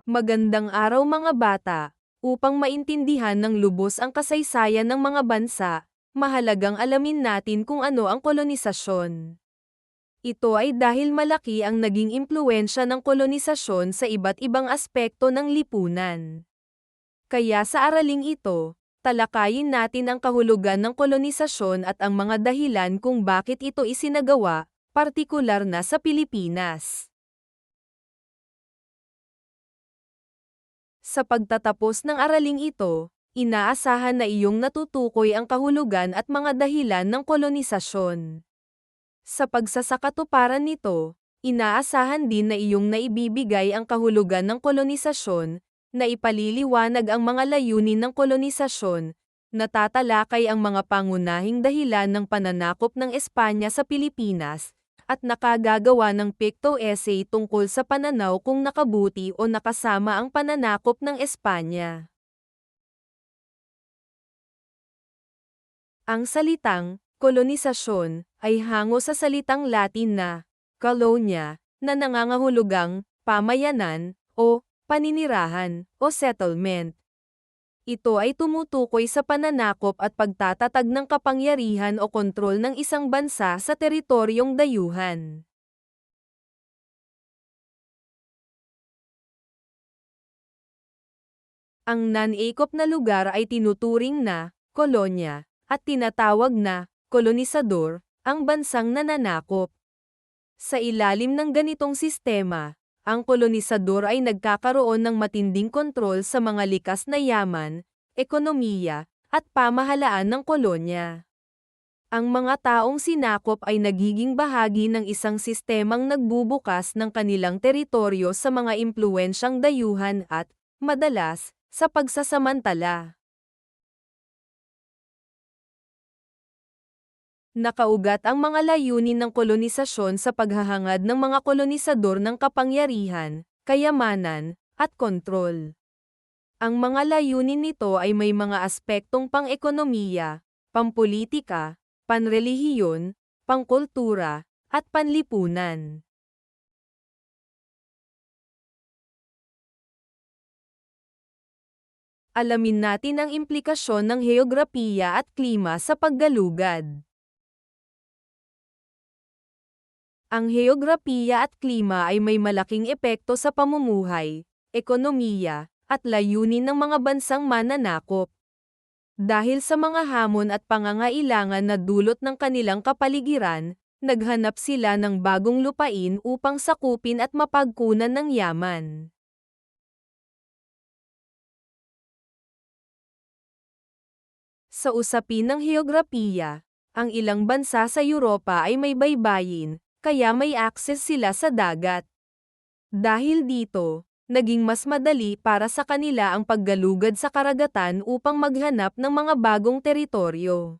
Magandang araw mga bata. Upang maintindihan ng lubos ang kasaysayan ng mga bansa, mahalagang alamin natin kung ano ang kolonisasyon. Ito ay dahil malaki ang naging impluwensya ng kolonisasyon sa iba't ibang aspekto ng lipunan. Kaya sa araling ito, talakayin natin ang kahulugan ng kolonisasyon at ang mga dahilan kung bakit ito isinagawa, partikular na sa Pilipinas. Sa pagtatapos ng araling ito, inaasahan na iyong natutukoy ang kahulugan at mga dahilan ng kolonisasyon. Sa pagsasakatuparan nito, inaasahan din na iyong naibibigay ang kahulugan ng kolonisasyon, na ipaliliwanag ang mga layunin ng kolonisasyon, natatalakay ang mga pangunahing dahilan ng pananakop ng Espanya sa Pilipinas, at nakagagawa ng picto essay tungkol sa pananaw kung nakabuti o nakasama ang pananakop ng Espanya. Ang salitang kolonisasyon ay hango sa salitang Latin na colonia, na nangangahulugang pamayanan o paninirahan o settlement. Ito ay tumutukoy sa pananakop at pagtatatag ng kapangyarihan o kontrol ng isang bansa sa teritoryong dayuhan. Ang non-angkop na lugar ay tinuturing na kolonya at tinatawag na kolonisador ang bansang nananakop. Sa ilalim ng ganitong sistema, ang kolonisador ay nagkakaroon ng matinding kontrol sa mga likas na yaman, ekonomiya, at pamahalaan ng kolonya. Ang mga taong sinakop ay nagiging bahagi ng isang sistemang nagbubukas ng kanilang teritoryo sa mga impluwensyang dayuhan at, madalas, sa pagsasamantala. Nakaugat ang mga layunin ng kolonisasyon sa paghahangad ng mga kolonisador ng kapangyarihan, kayamanan, at kontrol. Ang mga layunin nito ay may mga aspektong pang-ekonomiya, pampolitika, panrelihiyon, pangkultura, at panlipunan. Alamin natin ang implikasyon ng heograpiya at klima sa paggalugad. Ang heograpiya at klima ay may malaking epekto sa pamumuhay, ekonomiya, at layunin ng mga bansang mananakop. Dahil sa mga hamon at pangangailangan na dulot ng kanilang kapaligiran, naghanap sila ng bagong lupain upang sakupin at mapagkunan ng yaman. Sa usapin ng heograpiya, ang ilang bansa sa Europa ay may baybayin, kaya may akses sila sa dagat. Dahil dito, naging mas madali para sa kanila ang paggalugad sa karagatan upang maghanap ng mga bagong teritoryo.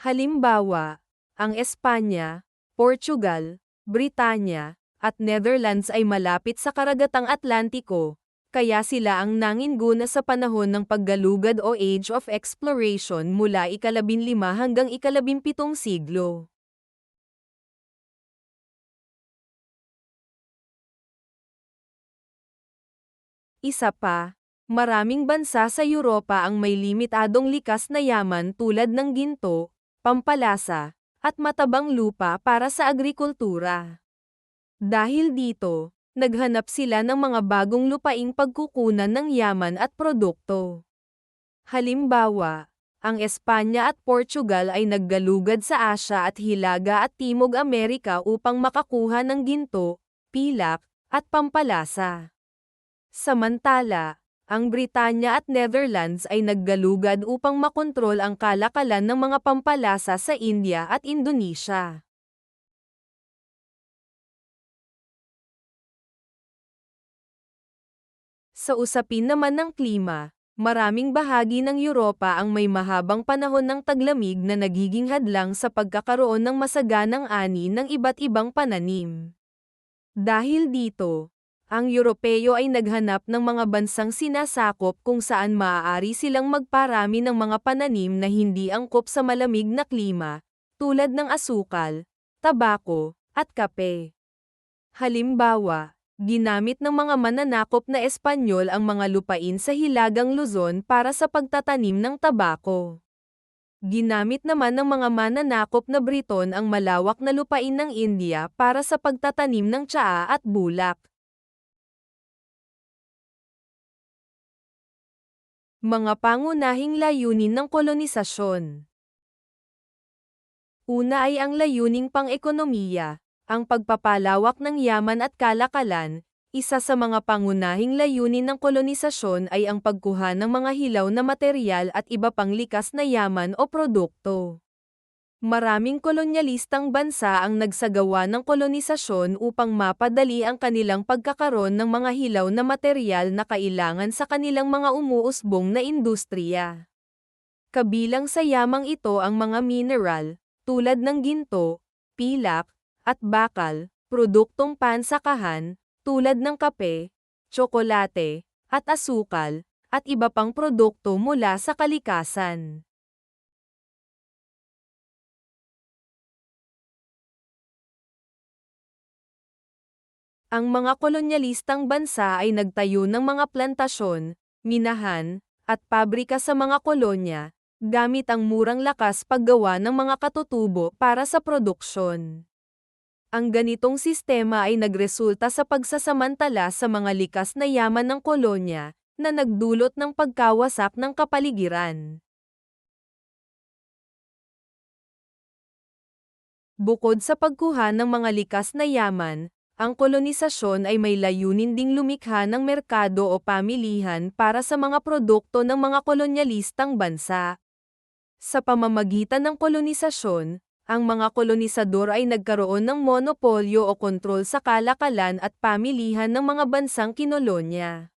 Halimbawa, ang Espanya, Portugal, Britanya, at Netherlands ay malapit sa karagatang Atlantiko, kaya sila ang nangingguna sa panahon ng paggalugad o Age of Exploration mula ika-15 hanggang ika-17 siglo. Isa pa, maraming bansa sa Europa ang may limitadong likas na yaman tulad ng ginto, pampalasa, at matabang lupa para sa agrikultura. Dahil dito, naghanap sila ng mga bagong lupaing pagkukunan ng yaman at produkto. Halimbawa, ang Espanya at Portugal ay naggalugad sa Asya at Hilaga at Timog Amerika upang makakuha ng ginto, pilak, at pampalasa. Samantala, ang Britanya at Netherlands ay naggalugad upang makontrol ang kalakalan ng mga pampalasa sa India at Indonesia. Sa usapin naman ng klima, maraming bahagi ng Europa ang may mahabang panahon ng taglamig na nagiging hadlang sa pagkakaroon ng masaganang ani ng iba't ibang pananim. Dahil dito, ang Europeo ay naghanap ng mga bansang sinasakop kung saan maaari silang magparami ng mga pananim na hindi angkop sa malamig na klima, tulad ng asukal, tabako, at kape. Halimbawa, Ginamit ng mga mananakop na Espanyol ang mga lupain sa Hilagang Luzon para sa pagtatanim ng tabako. Ginamit naman ng mga mananakop na Briton ang malawak na lupain ng India para sa pagtatanim ng tsaa at bulak. Mga pangunahing layunin ng kolonisasyon. Una ay ang layuning pang-ekonomiya, ang pagpapalawak ng yaman at kalakalan. Isa sa mga pangunahing layunin ng kolonisasyon ay ang pagkuha ng mga hilaw na materyal at iba pang likas na yaman o produkto. Maraming kolonyalistang bansa ang nagsagawa ng kolonisasyon upang mapadali ang kanilang pagkakaroon ng mga hilaw na materyal na kailangan sa kanilang mga umuusbong na industriya. Kabilang sa yamang ito ang mga mineral, tulad ng ginto, pilak, at bakal, produktong pansakahan, tulad ng kape, tsokolate, at asukal, at iba pang produkto mula sa kalikasan. Ang mga kolonyalistang bansa ay nagtayo ng mga plantasyon, minahan, at pabrika sa mga kolonya, gamit ang murang lakas paggawa ng mga katutubo para sa produksyon. Ang ganitong sistema ay nagresulta sa pagsasamantala sa mga likas na yaman ng kolonya, na nagdulot ng pagkawasak ng kapaligiran. Bukod sa pagkuha ng mga likas na yaman, ang kolonisasyon ay may layunin ding lumikha ng merkado o pamilihan para sa mga produkto ng mga kolonyalistang bansa. Sa pamamagitan ng kolonisasyon, ang mga kolonisador ay nagkaroon ng monopolyo o kontrol sa kalakalan at pamilihan ng mga bansang kinolonya.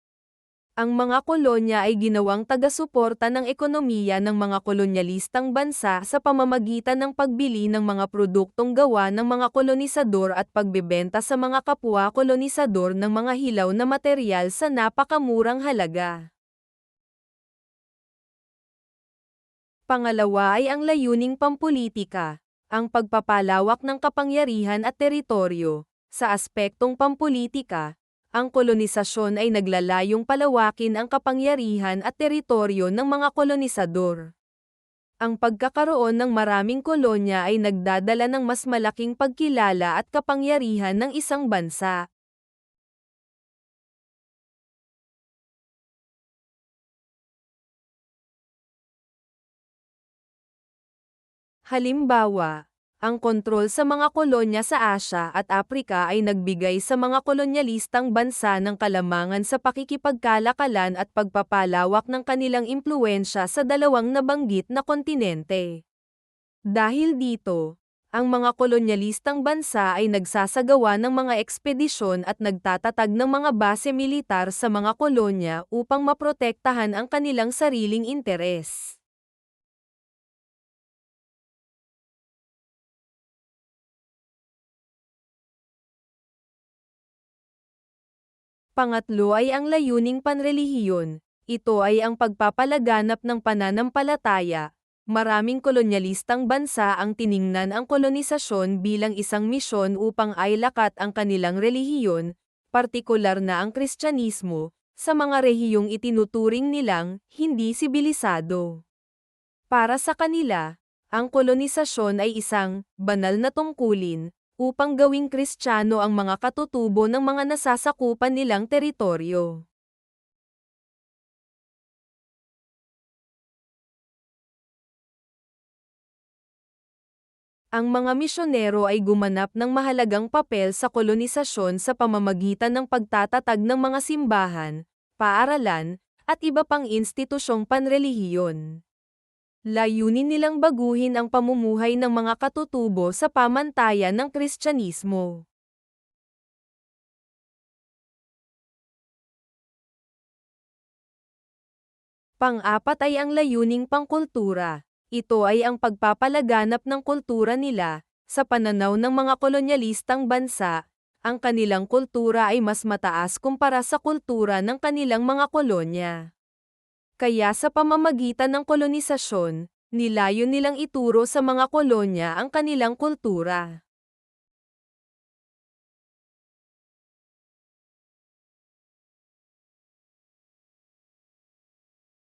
Ang mga kolonya ay ginawang taga-suporta ng ekonomiya ng mga kolonyalistang bansa sa pamamagitan ng pagbili ng mga produktong gawa ng mga kolonisador at pagbebenta sa mga kapwa kolonisador ng mga hilaw na materyal sa napakamurang halaga. Pangalawa ay ang layuning pampulitika, ang pagpapalawak ng kapangyarihan at teritoryo. Sa aspektong pampulitika, ang kolonisasyon ay naglalayong palawakin ang kapangyarihan at teritoryo ng mga kolonisador. Ang pagkakaroon ng maraming kolonya ay nagdadala ng mas malaking pagkilala at kapangyarihan ng isang bansa. Halimbawa, ang kontrol sa mga kolonya sa Asya at Aprika ay nagbigay sa mga kolonyalistang bansa ng kalamangan sa pakikipagkalakalan at pagpapalawak ng kanilang impluwensya sa dalawang nabanggit na kontinente. Dahil dito, ang mga kolonyalistang bansa ay nagsasagawa ng mga ekspedisyon at nagtatatag ng mga base militar sa mga kolonya upang maprotektahan ang kanilang sariling interes. Pangatlo ay ang layuning panrelihiyon. Ito ay ang pagpapalaganap ng pananampalataya. Maraming kolonyalistang bansa ang tiningnan ang kolonisasyon bilang isang misyon upang ailakat ang kanilang relihiyon, partikular na ang Kristyanismo, sa mga rehiyong itinuturing nilang hindi sibilisado. Para sa kanila, ang kolonisasyon ay isang banal na tungkulin upang gawing Kristiyano ang mga katutubo ng mga nasasakupan nilang teritoryo. Ang mga misyonero ay gumanap ng mahalagang papel sa kolonisasyon sa pamamagitan ng pagtatatag ng mga simbahan, paaralan, at iba pang institusyong panrelihiyon. Layunin nilang baguhin ang pamumuhay ng mga katutubo sa pamantayan ng Kristyanismo. Pang-apat ay ang layuning pangkultura. Ito ay ang pagpapalaganap ng kultura nila. Sa pananaw ng mga kolonyalistang bansa, ang kanilang kultura ay mas mataas kumpara sa kultura ng kanilang mga kolonya. Kaya sa pamamagitan ng kolonisasyon, nilayon nilang ituro sa mga kolonya ang kanilang kultura.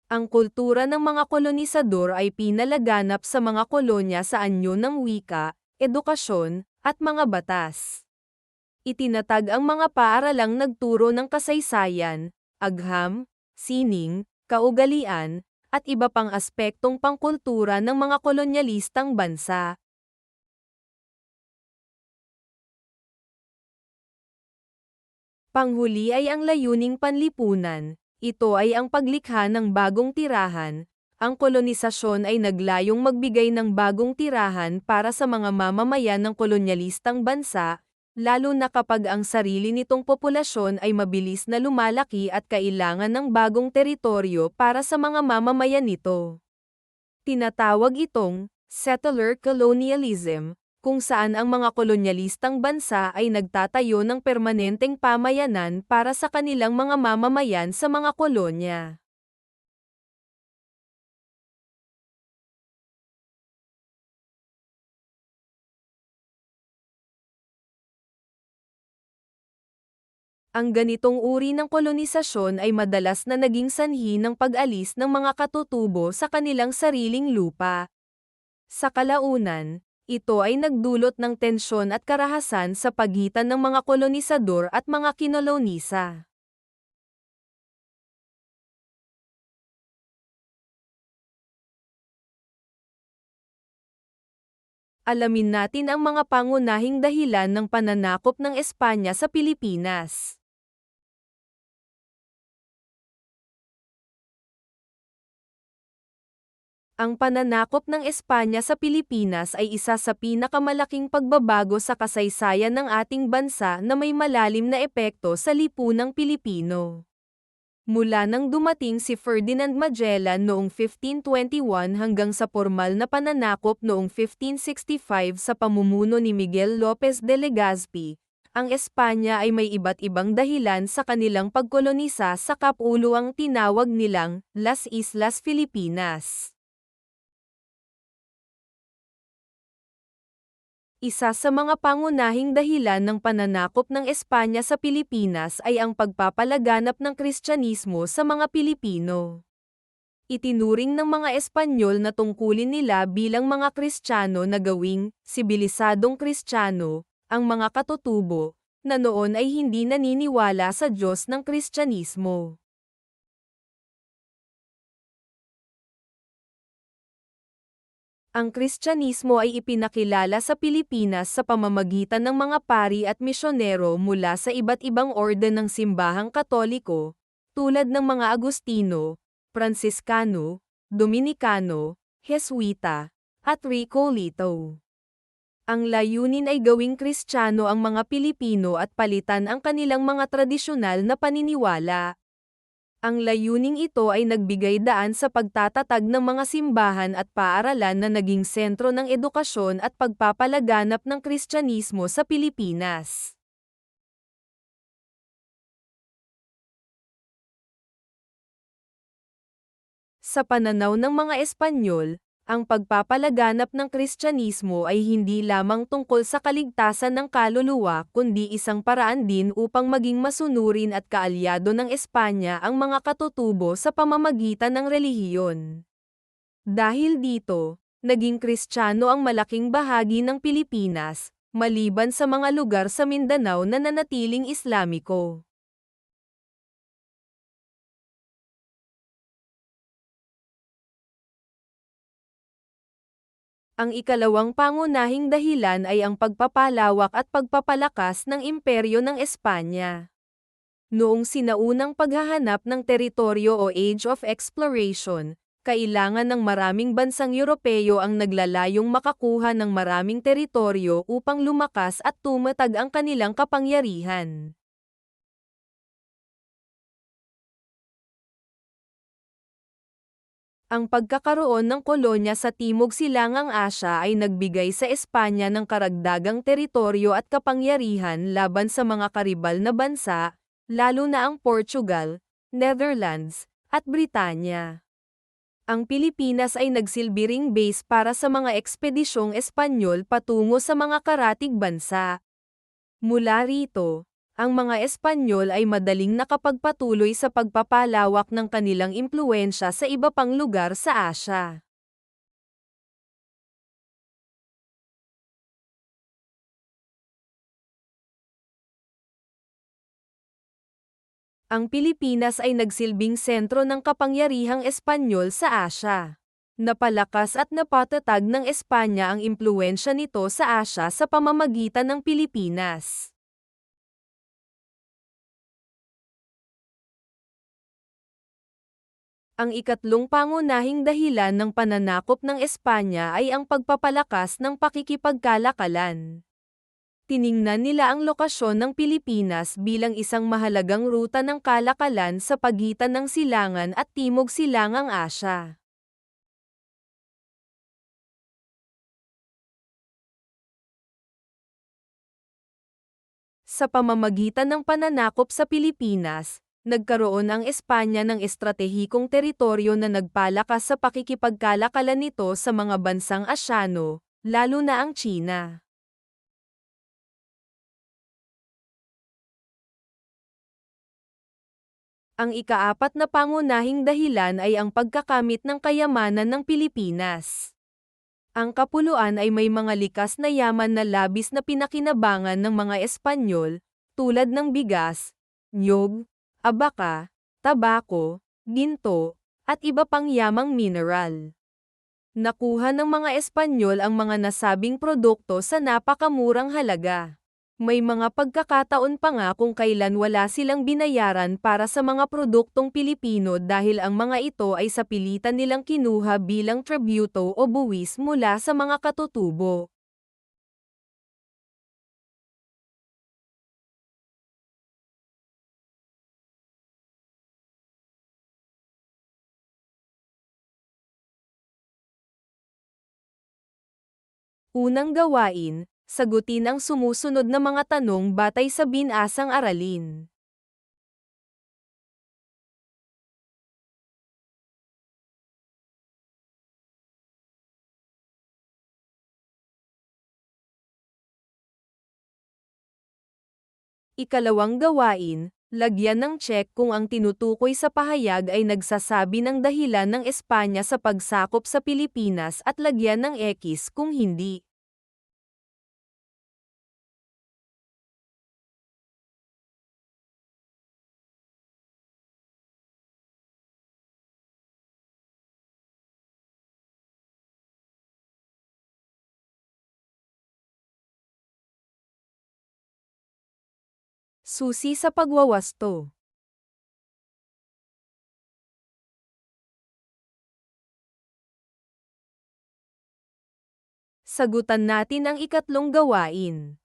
Ang kultura ng mga kolonisador ay pinalaganap sa mga kolonya sa anyo ng wika, edukasyon, at mga batas. Itinatag ang mga paaralang nagturo ng kasaysayan, agham, sining, kaugalian, at iba pang aspektong pangkultura ng mga kolonyalistang bansa. Panghuli ay ang layuning panlipunan. Ito ay ang paglikha ng bagong tirahan. Ang kolonisasyon ay naglayong magbigay ng bagong tirahan para sa mga mamamayan ng kolonyalistang bansa, lalo na kapag ang sarili nitong populasyon ay mabilis na lumalaki at kailangan ng bagong teritoryo para sa mga mamamayan nito. Tinatawag itong settler colonialism, kung saan ang mga kolonyalistang bansa ay nagtatayo ng permanenteng pamayanan para sa kanilang mga mamamayan sa mga kolonya. Ang ganitong uri ng kolonisasyon ay madalas na naging sanhi ng pag-alis ng mga katutubo sa kanilang sariling lupa. Sa kalaunan, ito ay nagdulot ng tensyon at karahasan sa pagitan ng mga kolonisador at mga kinolonisa. Alamin natin ang mga pangunahing dahilan ng pananakop ng Espanya sa Pilipinas. Ang pananakop ng Espanya sa Pilipinas ay isa sa pinakamalaking pagbabago sa kasaysayan ng ating bansa na may malalim na epekto sa lipunang Pilipino. Mula nang dumating si Ferdinand Magellan noong 1521 hanggang sa formal na pananakop noong 1565 sa pamumuno ni Miguel López de Legazpi, ang Espanya ay may iba't ibang dahilan sa kanilang pagkolonisa sa kapuluang tinawag nilang Las Islas Filipinas. Isa sa mga pangunahing dahilan ng pananakop ng Espanya sa Pilipinas ay ang pagpapalaganap ng Kristyanismo sa mga Pilipino. Itinuring ng mga Espanyol na tungkulin nila bilang mga Kristiyano na gawing sibilisadong Kristiyano, ang mga katutubo, na noon ay hindi naniniwala sa Diyos ng Kristyanismo. Ang Kristyanismo ay ipinakilala sa Pilipinas sa pamamagitan ng mga pari at misyonero mula sa iba't ibang orden ng simbahang Katoliko, tulad ng mga Agustino, Franciscano, Dominicano, Jesuita, at Recolito. Ang layunin ay gawing Kristiyano ang mga Pilipino at palitan ang kanilang mga tradisyonal na paniniwala. Ang layuning ito ay nagbigay daan sa pagtatatag ng mga simbahan at paaralan na naging sentro ng edukasyon at pagpapalaganap ng Kristyanismo sa Pilipinas. Sa pananaw ng mga Espanyol, ang pagpapalaganap ng Kristyanismo ay hindi lamang tungkol sa kaligtasan ng kaluluwa kundi isang paraan din upang maging masunurin at kaalyado ng Espanya ang mga katutubo sa pamamagitan ng relihiyon. Dahil dito, naging Kristiyano ang malaking bahagi ng Pilipinas, maliban sa mga lugar sa Mindanao na nanatiling Islamiko. Ang ikalawang pangunahing dahilan ay ang pagpapalawak at pagpapalakas ng imperyo ng Espanya. Noong sinaunang paghahanap ng teritoryo o Age of Exploration, kailangan ng maraming bansang Europeo ang naglalayong makakuha ng maraming teritoryo upang lumakas at tumatag ang kanilang kapangyarihan. Ang pagkakaroon ng kolonya sa Timog Silangang Asya ay nagbigay sa Espanya ng karagdagang teritoryo at kapangyarihan laban sa mga karibal na bansa, lalo na ang Portugal, Netherlands, at Britanya. Ang Pilipinas ay nagsilbi ring base para sa mga ekspedisyong Espanyol patungo sa mga karatig bansa. Mula rito, Ang mga Espanyol ay madaling nakapagpatuloy sa pagpapalawak ng kanilang impluwensya sa iba pang lugar sa Asya. Ang Pilipinas ay nagsilbing sentro ng kapangyarihang Espanyol sa Asya. Napalakas at napatatag ng Espanya ang impluwensya nito sa Asya sa pamamagitan ng Pilipinas. Ang ikatlong pangunahing dahilan ng pananakop ng Espanya ay ang pagpapalakas ng pakikipagkalakalan. Tiningnan nila ang lokasyon ng Pilipinas bilang isang mahalagang ruta ng kalakalan sa pagitan ng Silangan at Timog Silangang Asya. Sa pamamagitan ng pananakop sa Pilipinas, nagkaroon ang Espanya ng estratehikong teritoryo na nagpalakas sa pakikipagkalakalan nito sa mga bansang Asyano, lalo na ang China. Ang ikaapat na pangunahing dahilan ay ang pagkakamit ng kayamanan ng Pilipinas. Ang kapuluan ay may mga likas na yaman na labis na pinakinabangan ng mga Espanyol, tulad ng bigas, niyog, abaka, tabako, ginto, at iba pang yamang mineral. Nakuha ng mga Espanyol ang mga nasabing produkto sa napakamurang halaga. May mga pagkakataon pa nga kung kailan wala silang binayaran para sa mga produktong Pilipino dahil ang mga ito ay sa pilitan nilang kinuha bilang tributo o buwis mula sa mga katutubo. Unang gawain, sagutin ang sumusunod na mga tanong batay sa binasang aralin. Ikalawang gawain, lagyan ng check kung ang tinutukoy sa pahayag ay nagsasabi ng dahilan ng Espanya sa pagsakop sa Pilipinas at lagyan ng X kung hindi. Susi sa pagwawasto. Sagutan natin ang ikatlong gawain.